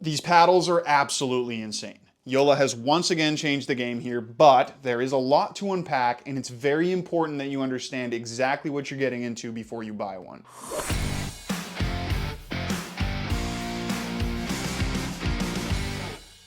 These paddles are absolutely insane. Yola has once again changed the game here, but there is a lot to unpack, and it's very important that you understand exactly what you're getting into before you buy one.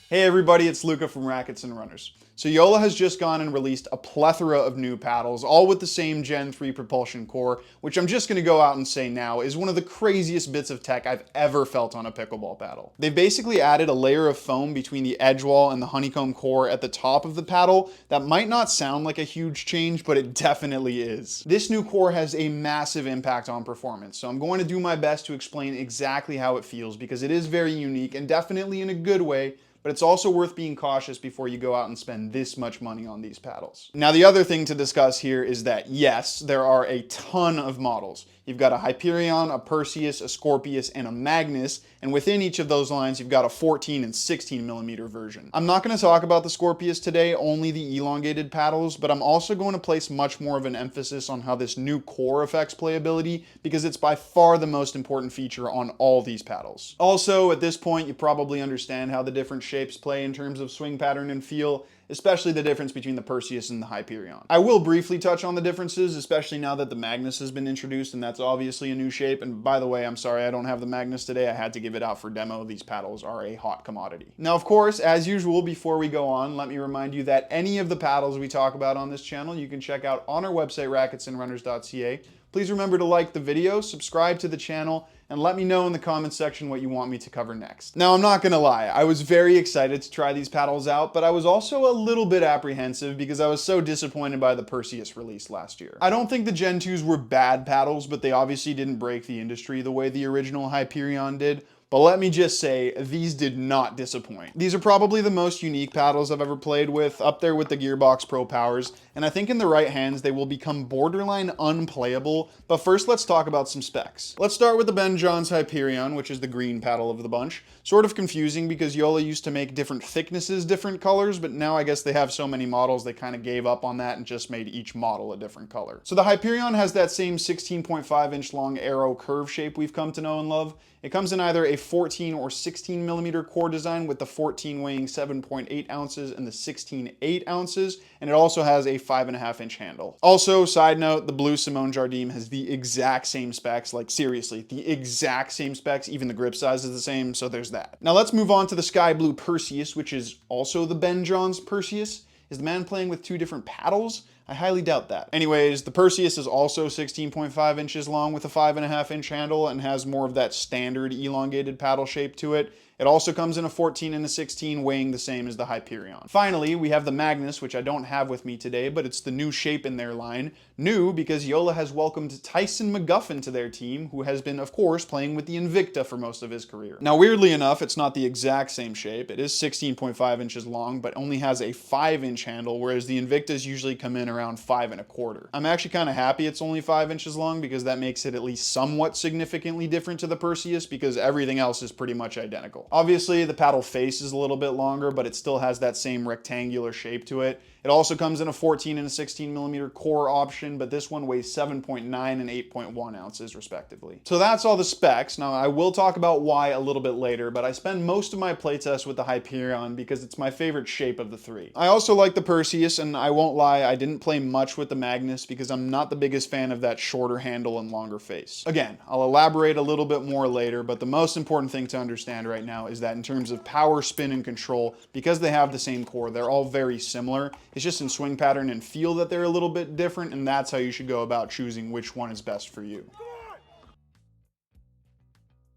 Hey everybody, it's Luca from Rackets Runners. So Yola has just gone and released a plethora of new paddles, all with the same Gen 3 propulsion core, which I'm just going to go out and say now is one of the craziest bits of tech I've ever felt on a pickleball paddle. They've basically added a layer of foam between the edge wall and the honeycomb core at the top of the paddle that might not sound like a huge change, but it definitely is. This new core has a massive impact on performance, so I'm going to do my best to explain exactly how it feels because it is very unique and definitely in a good way, but it's also worth being cautious before you go out and spend this much money on these paddles. Now, the other thing to discuss here is that yes, there are a ton of models. You've got a Hyperion, a Perseus, a Scorpeus, and a Magnus, and within each of those lines, you've got a 14 and 16 millimeter version. I'm not going to talk about the Scorpeus today, only the elongated paddles, but I'm also going to place much more of an emphasis on how this new core affects playability, because it's by far the most important feature on all these paddles. Also, at this point, you probably understand how the different shapes play in terms of swing pattern and feel, especially the difference between the Perseus and the Hyperion. I will briefly touch on the differences, especially now that the Magnus has been introduced, and that's obviously a new shape. And by the way, I'm sorry I don't have the Magnus today. I had to give it out for demo. These paddles are a hot commodity. Now, of course, as usual, before we go on, let me remind you that any of the paddles we talk about on this channel, you can check out on our website, racketsandrunners.ca. Please remember to like the video, subscribe to the channel, and let me know in the comments section what you want me to cover next. Now, I'm not gonna lie, I was very excited to try these paddles out, but I was also a little bit apprehensive because I was so disappointed by the Perseus release last year. I don't think the Gen 2s were bad paddles, but they obviously didn't break the industry the way the original Hyperion did. But let me just say, these did not disappoint. These are probably the most unique paddles I've ever played with, up there with the Gearbox Pro Powers, and I think in the right hands they will become borderline unplayable. But first, let's talk about some specs. Let's start with the Ben Johns Hyperion, which is the green paddle of the bunch. Sort of confusing because Yola used to make different thicknesses, different colors, but now I guess they have so many models they kind of gave up on that and just made each model a different color. So the Hyperion has that same 16.5 inch long arrow curve shape we've come to know and love. It comes in either a 14 or 16 millimeter core design, with the 14 weighing 7.8 ounces and the 16 8 ounces, and it also has a 5.5 inch handle. Also, side note, the blue Simone Jardim has the exact same specs, like seriously, the exact same specs, even the grip size is the same, so there's that. Now let's move on to the sky blue Perseus, which is also the Ben Johns Perseus. Is the man playing with two different paddles? I highly doubt that. Anyways, the Perseus is also 16.5 inches long with a 5.5 inch handle and has more of that standard elongated paddle shape to it. It also comes in a 14 and a 16, weighing the same as the Hyperion. Finally, we have the Magnus, which I don't have with me today, but it's the new shape in their line. New because Yola has welcomed Tyson McGuffin to their team, who has been, of course, playing with the Invicta for most of his career. Now, weirdly enough, it's not the exact same shape. It is 16.5 inches long, but only has a 5 inch handle, whereas the Invictas usually come in around 5.25. I'm actually kind of happy it's only 5 inches long because that makes it at least somewhat significantly different to the Perseus, because everything else is pretty much identical. Obviously, the paddle face is a little bit longer, but it still has that same rectangular shape to it. It also comes in a 14 and a 16 millimeter core option, but this one weighs 7.9 and 8.1 ounces respectively. So that's all the specs. Now, I will talk about why a little bit later, but I spend most of my playtest with the Hyperion because it's my favorite shape of the three. I also like the Perseus, and I won't lie, I didn't play much with the Magnus because I'm not the biggest fan of that shorter handle and longer face. Again, I'll elaborate a little bit more later, but the most important thing to understand right now is that in terms of power, spin, and control, because they have the same core, they're all very similar. It's just in swing pattern and feel that they're a little bit different, and that's how you should go about choosing which one is best for you.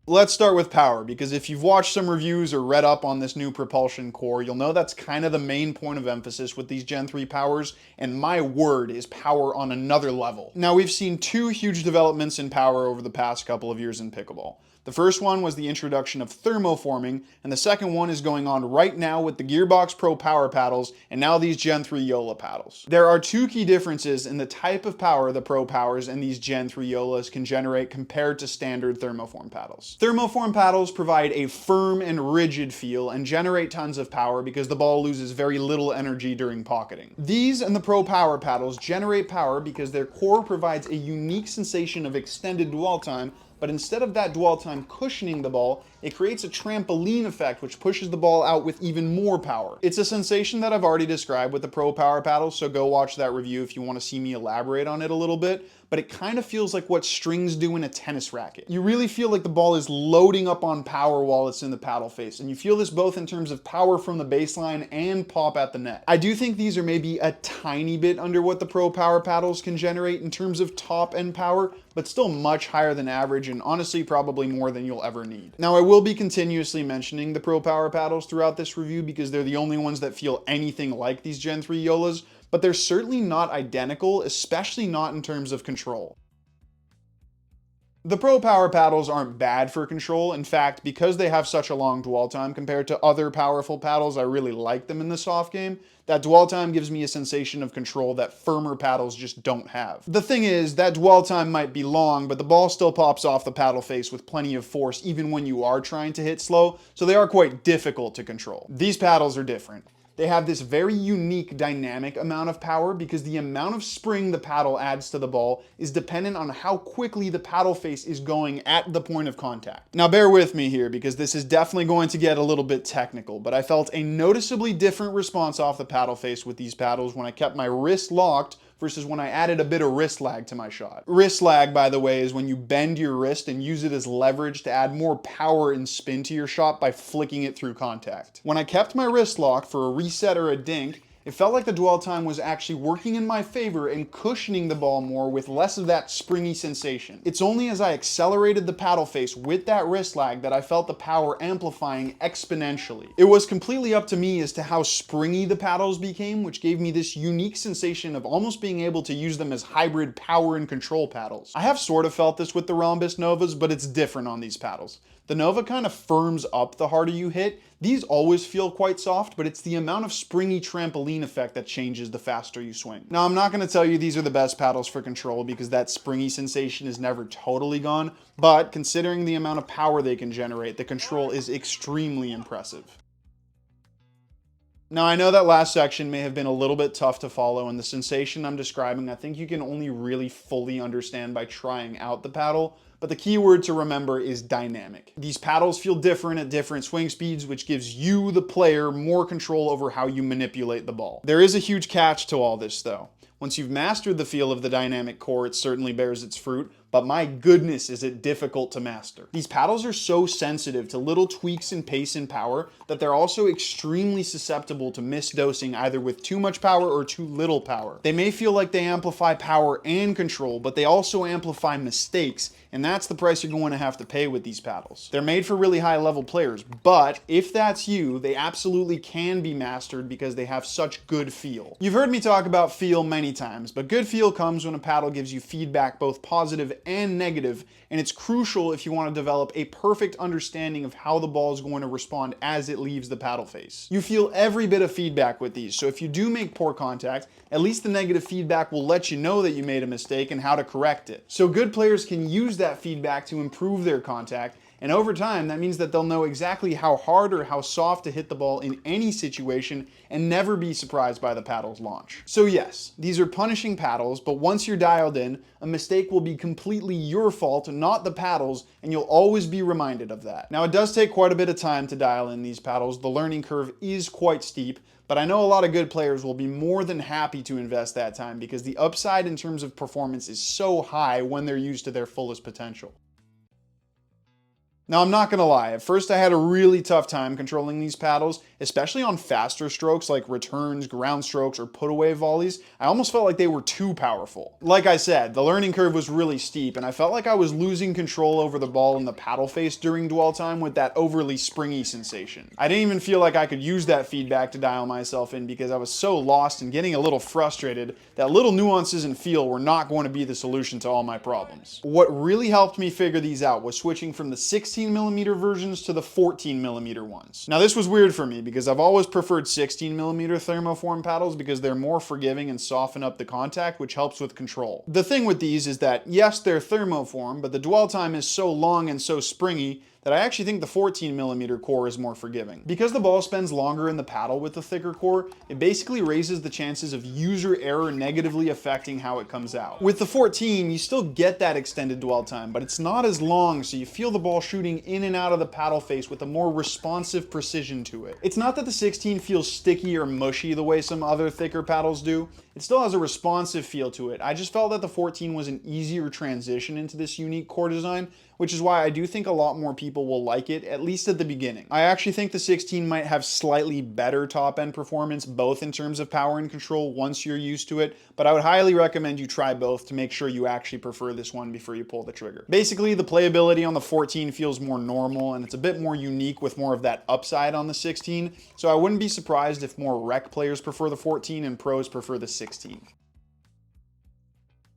Let's start with power, because if you've watched some reviews or read up on this new propulsion core, you'll know that's kind of the main point of emphasis with these Gen 3 powers, and my word is power on another level. Now, we've seen two huge developments in power over the past couple of years in pickleball. The first one was the introduction of thermoforming, and the second one is going on right now with the Gearbox Pro Power paddles, and now these Gen 3 Yola paddles. There are two key differences in the type of power the Pro Powers and these Gen 3 Yolas can generate compared to standard thermoform paddles. Thermoform paddles provide a firm and rigid feel and generate tons of power because the ball loses very little energy during pocketing. These and the Pro Power paddles generate power because their core provides a unique sensation of extended dwell time, but instead of that dwell time cushioning the ball, it creates a trampoline effect which pushes the ball out with even more power. It's a sensation that I've already described with the Pro Power paddles, so go watch that review if you want to see me elaborate on it a little bit, but it kind of feels like what strings do in a tennis racket. You really feel like the ball is loading up on power while it's in the paddle face, and you feel this both in terms of power from the baseline and pop at the net. I do think these are maybe a tiny bit under what the Pro Power paddles can generate in terms of top end power, but still much higher than average, and honestly probably more than you'll ever need. Now I will be continuously mentioning the Pro Power paddles throughout this review because they're the only ones that feel anything like these Gen 3 Yolas, but they're certainly not identical, especially not in terms of control. The Pro Power paddles aren't bad for control. In fact, because they have such a long dwell time compared to other powerful paddles, I really like them in the soft game. That dwell time gives me a sensation of control that firmer paddles just don't have. The thing is, that dwell time might be long, but the ball still pops off the paddle face with plenty of force even when you are trying to hit slow, so they are quite difficult to control. These paddles are different. They have this very unique dynamic amount of power because the amount of spring the paddle adds to the ball is dependent on how quickly the paddle face is going at the point of contact. Now bear with me here because this is definitely going to get a little bit technical, but I felt a noticeably different response off the paddle face with these paddles when I kept my wrist locked versus when I added a bit of wrist lag to my shot. Wrist lag, by the way, is when you bend your wrist and use it as leverage to add more power and spin to your shot by flicking it through contact. When I kept my wrist locked for a reset or a dink, it felt like the dwell time was actually working in my favor and cushioning the ball more with less of that springy sensation. It's only as I accelerated the paddle face with that wrist lag that I felt the power amplifying exponentially. It was completely up to me as to how springy the paddles became, which gave me this unique sensation of almost being able to use them as hybrid power and control paddles. I have sort of felt this with the Rhombus Novas, but it's different on these paddles. The Nova kind of firms up the harder you hit. These always feel quite soft, but it's the amount of springy trampoline effect that changes the faster you swing. Now, I'm not going to tell you these are the best paddles for control because that springy sensation is never totally gone, but considering the amount of power they can generate, the control is extremely impressive. Now, I know that last section may have been a little bit tough to follow, and the sensation I'm describing, I think you can only really fully understand by trying out the paddle. But the key word to remember is dynamic. These paddles feel different at different swing speeds, which gives you, the player, more control over how you manipulate the ball. There is a huge catch to all this, though. Once you've mastered the feel of the dynamic core, it certainly bears its fruit, but my goodness is it difficult to master. These paddles are so sensitive to little tweaks in pace and power that they're also extremely susceptible to misdosing either with too much power or too little power. They may feel like they amplify power and control, but they also amplify mistakes, and that's the price you're going to have to pay with these paddles. They're made for really high level players, but if that's you, they absolutely can be mastered because they have such good feel. You've heard me talk about feel many times, but good feel comes when a paddle gives you feedback both positive and negative, and it's crucial if you want to develop a perfect understanding of how the ball is going to respond as it leaves the paddle face. You feel every bit of feedback with these, so if you do make poor contact, at least the negative feedback will let you know that you made a mistake and how to correct it. So good players can use that feedback to improve their contact, and over time that means that they'll know exactly how hard or how soft to hit the ball in any situation and never be surprised by the paddle's launch. So yes, these are punishing paddles, but once you're dialed in, a mistake will be completely your fault, not the paddles, and you'll always be reminded of that. Now, it does take quite a bit of time to dial in these paddles. The learning curve is quite steep, but I know a lot of good players will be more than happy to invest that time because the upside in terms of performance is so high when they're used to their fullest potential. Now, I'm not going to lie, at first I had a really tough time controlling these paddles, especially on faster strokes like returns, ground strokes, or put-away volleys. I almost felt like they were too powerful. Like I said, the learning curve was really steep, and I felt like I was losing control over the ball in the paddle face during dwell time with that overly springy sensation. I didn't even feel like I could use that feedback to dial myself in because I was so lost and getting a little frustrated that little nuances in feel were not going to be the solution to all my problems. What really helped me figure these out was switching from the 16mm versions to the 14mm ones. Now, this was weird for me because I've always preferred 16mm thermoform paddles because they're more forgiving and soften up the contact, which helps with control. The thing with these is that, yes, they're thermoform, but the dwell time is so long and so springy that I actually think the 14mm core is more forgiving. Because the ball spends longer in the paddle with the thicker core, it basically raises the chances of user error negatively affecting how it comes out. With the 14, you still get that extended dwell time, but it's not as long, so you feel the ball shooting in and out of the paddle face with a more responsive precision to it. It's not that the 16 feels sticky or mushy the way some other thicker paddles do. It still has a responsive feel to it. I just felt that the 14 was an easier transition into this unique core design, which is why I do think a lot more people will like it, at least at the beginning. I actually think the 16 might have slightly better top-end performance, both in terms of power and control once you're used to it, but I would highly recommend you try both to make sure you actually prefer this one before you pull the trigger. Basically, the playability on the 14 feels more normal, and it's a bit more unique with more of that upside on the 16, so I wouldn't be surprised if more rec players prefer the 14 and pros prefer the 16.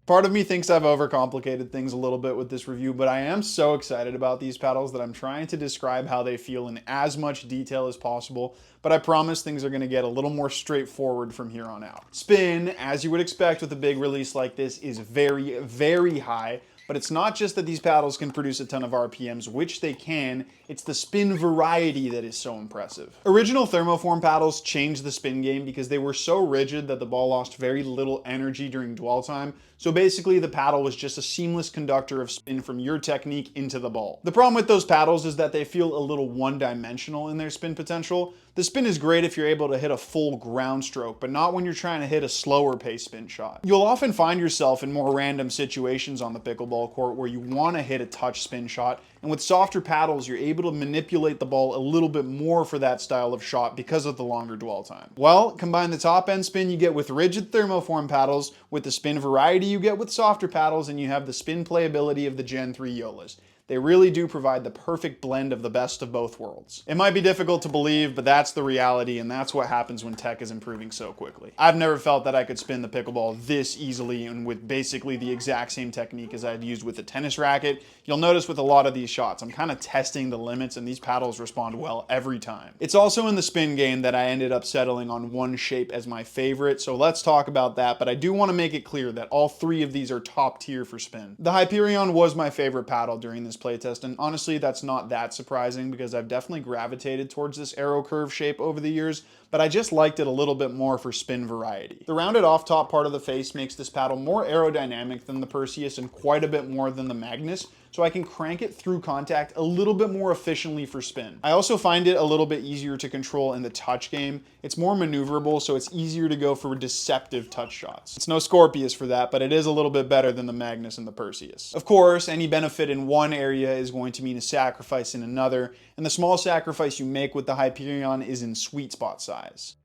Part of me thinks I've overcomplicated things a little bit with this review, but I am so excited about these paddles that I'm trying to describe how they feel in as much detail as possible, but I promise things are going to get a little more straightforward from here on out. Spin, as you would expect with a big release like this, is very, very high. But it's not just that these paddles can produce a ton of RPMs, which they can, it's the spin variety that is so impressive. Original thermoform paddles changed the spin game because they were so rigid that the ball lost very little energy during dwell time, so basically the paddle was just a seamless conductor of spin from your technique into the ball. The problem with those paddles is that they feel a little one-dimensional in their spin potential. The spin is great if you're able to hit a full ground stroke, but not when you're trying to hit a slower pace spin shot. You'll often find yourself in more random situations on the pickleball court where you want to hit a touch spin shot, and with softer paddles, you're able to manipulate the ball a little bit more for that style of shot because of the longer dwell time. Well, combine the top end spin you get with rigid thermoform paddles with the spin variety you get with softer paddles, and you have the spin playability of the Gen 3 Yolas. They really do provide the perfect blend of the best of both worlds. It might be difficult to believe, but that's the reality, and that's what happens when tech is improving so quickly. I've never felt that I could spin the pickleball this easily and with basically the exact same technique as I'd used with a tennis racket. You'll notice with a lot of these shots, I'm kind of testing the limits, and these paddles respond well every time. It's also in the spin game that I ended up settling on one shape as my favorite, so let's talk about that, but I do want to make it clear that all three of these are top tier for spin. The Hyperion was my favorite paddle during this playtest, and honestly that's not that surprising because I've definitely gravitated towards this arrow curve shape over the years, but I just liked it a little bit more for spin variety. The rounded off top part of the face makes this paddle more aerodynamic than the Perseus and quite a bit more than the Magnus, so I can crank it through contact a little bit more efficiently for spin. I also find it a little bit easier to control in the touch game. It's more maneuverable, so it's easier to go for deceptive touch shots. It's no Scorpeus for that, but it is a little bit better than the Magnus and the Perseus. Of course, any benefit in one area is going to mean a sacrifice in another, and the small sacrifice you make with the Hyperion is in sweet spot size.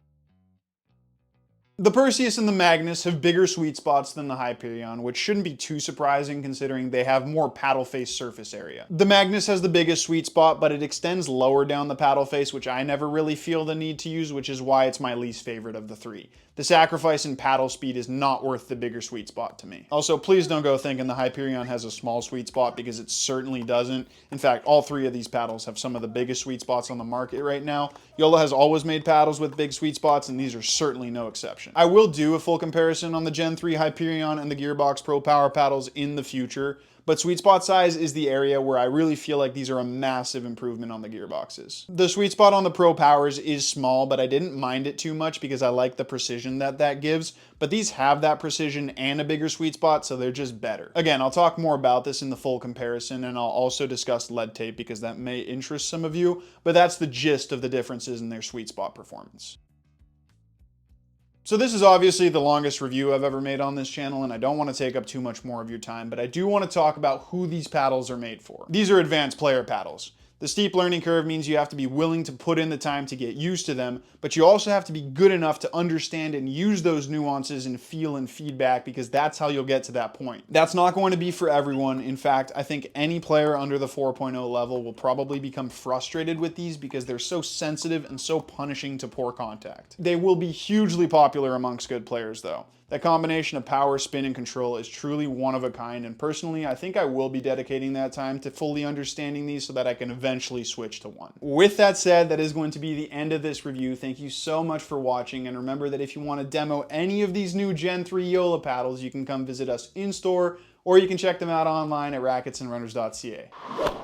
The Perseus and the Magnus have bigger sweet spots than the Hyperion, which shouldn't be too surprising considering they have more paddle face surface area. The Magnus has the biggest sweet spot, but it extends lower down the paddle face, which I never really feel the need to use, which is why it's my least favorite of the three. The sacrifice in paddle speed is not worth the bigger sweet spot to me. Also, please don't go thinking the Hyperion has a small sweet spot because it certainly doesn't. In fact, all three of these paddles have some of the biggest sweet spots on the market right now. Yola has always made paddles with big sweet spots, and these are certainly no exception. I will do a full comparison on the Gen 3 Hyperion and the Gearbox Pro Power paddles in the future, but sweet spot size is the area where I really feel like these are a massive improvement on the gearboxes. The sweet spot on the Pro Powers is small, but I didn't mind it too much because I like the precision that that gives, but these have that precision and a bigger sweet spot, so they're just better. Again, I'll talk more about this in the full comparison, and I'll also discuss lead tape because that may interest some of you, but that's the gist of the differences in their sweet spot performance. So this is obviously the longest review I've ever made on this channel, and I don't want to take up too much more of your time, but I do want to talk about who these paddles are made for. These are advanced player paddles. The steep learning curve means you have to be willing to put in the time to get used to them, but you also have to be good enough to understand and use those nuances and feel and feedback because that's how you'll get to that point. That's not going to be for everyone. In fact, I think any player under the 4.0 level will probably become frustrated with these because they're so sensitive and so punishing to poor contact. They will be hugely popular amongst good players though. That combination of power, spin, and control is truly one of a kind, and personally, I think I will be dedicating that time to fully understanding these so that I can eventually switch to one. With that said, that is going to be the end of this review. Thank you so much for watching, and remember that if you want to demo any of these new Gen 3 Yola paddles, you can come visit us in store, or you can check them out online at racketsandrunners.ca.